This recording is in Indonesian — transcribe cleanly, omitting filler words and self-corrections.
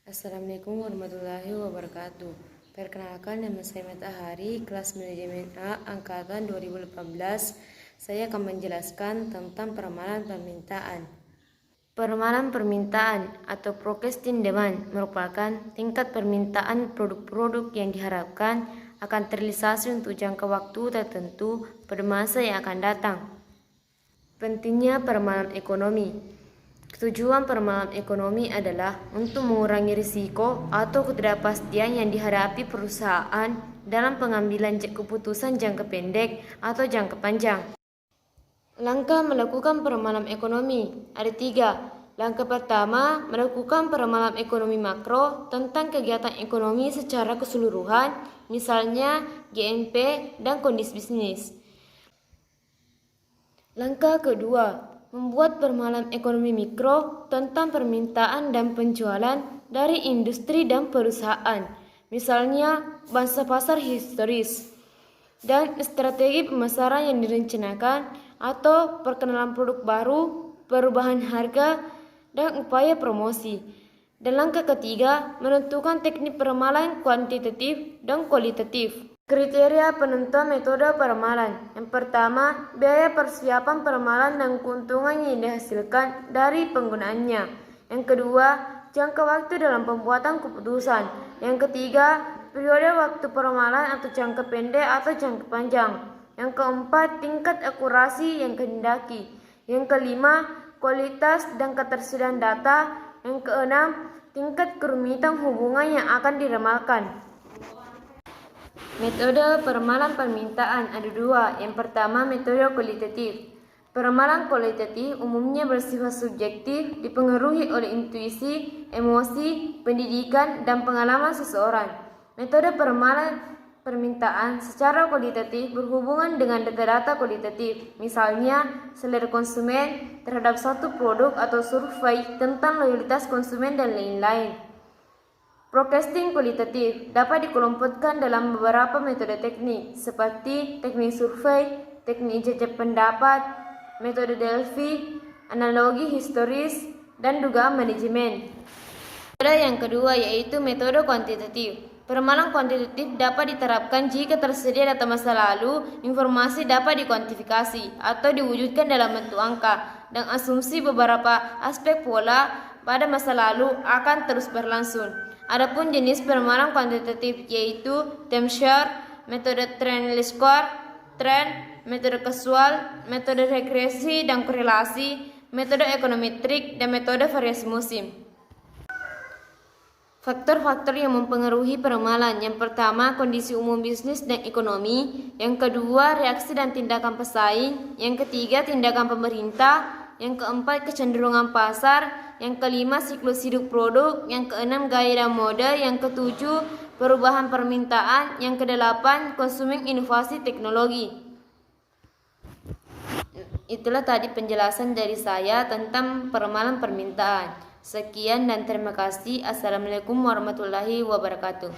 Assalamualaikum warahmatullahi wabarakatuh. Perkenalkan, nama saya Meta Hari, kelas Manajemen A, Angkatan 2018. Saya akan menjelaskan tentang peramalan permintaan. Peramalan permintaan atau forecasting demand merupakan tingkat permintaan produk-produk yang diharapkan akan terrealisasi untuk jangka waktu tertentu pada masa yang akan datang. Pentingnya peramalan ekonomi. Tujuan peramalan ekonomi adalah untuk mengurangi risiko atau ketidakpastian yang dihadapi perusahaan dalam pengambilan keputusan jangka pendek atau jangka panjang. Langkah melakukan peramalan ekonomi ada 3. Langkah pertama, melakukan peramalan ekonomi makro tentang kegiatan ekonomi secara keseluruhan, misalnya GNP dan kondisi bisnis. Langkah kedua, membuat peramalan ekonomi mikro tentang permintaan dan penjualan dari industri dan perusahaan, misalnya bangsa pasar historis, dan strategi pemasaran yang direncanakan atau perkenalan produk baru, perubahan harga, dan upaya promosi. Dan langkah ketiga, menentukan teknik peramalan kuantitatif dan kualitatif. Kriteria penentuan metode peramalan. Yang pertama, biaya persiapan peramalan dan keuntungan yang dihasilkan dari penggunaannya. Yang kedua, jangka waktu dalam pembuatan keputusan. Yang ketiga, periode waktu peramalan atau jangka pendek atau jangka panjang. Yang keempat, tingkat akurasi yang kehendaki. Yang kelima, kualitas dan ketersediaan data. Yang keenam, tingkat kerumitan hubungan yang akan diramalkan. Metode peramalan permintaan ada 2. Yang pertama, metode kualitatif. Peramalan kualitatif umumnya bersifat subjektif, dipengaruhi oleh intuisi, emosi, pendidikan, dan pengalaman seseorang. Metode peramalan permintaan secara kualitatif berhubungan dengan data-data kualitatif, misalnya selera konsumen terhadap suatu produk atau survei tentang loyalitas konsumen dan lain-lain. Forecasting kualitatif dapat dikelompokkan dalam beberapa metode teknik seperti teknik survei, teknik jajak pendapat, metode Delphi, analogi historis, dan dugaan manajemen. Metode yang kedua yaitu metode kuantitatif. Peramalan kuantitatif dapat diterapkan jika tersedia data masa lalu, informasi dapat dikuantifikasi atau diwujudkan dalam bentuk angka, dan asumsi beberapa aspek pola pada masa lalu akan terus berlangsung. Adapun jenis peramalan kuantitatif yaitu timeshare, metode trend score, trend, metode kasual, metode regresi dan korelasi, metode ekonometrik, dan metode variasi musim. Faktor-faktor yang mempengaruhi peramalan. Yang pertama, kondisi umum bisnis dan ekonomi. Yang kedua, reaksi dan tindakan pesaing. Yang ketiga, tindakan pemerintah. Yang keempat, kecenderungan pasar. Yang kelima, siklus hidup produk. Yang keenam, gaya dan mode. Yang ketujuh, perubahan permintaan. Yang kedelapan, konsumen inovasi teknologi. Itulah tadi penjelasan dari saya tentang peramalan permintaan. Sekian dan terima kasih. Assalamualaikum warahmatullahi wabarakatuh.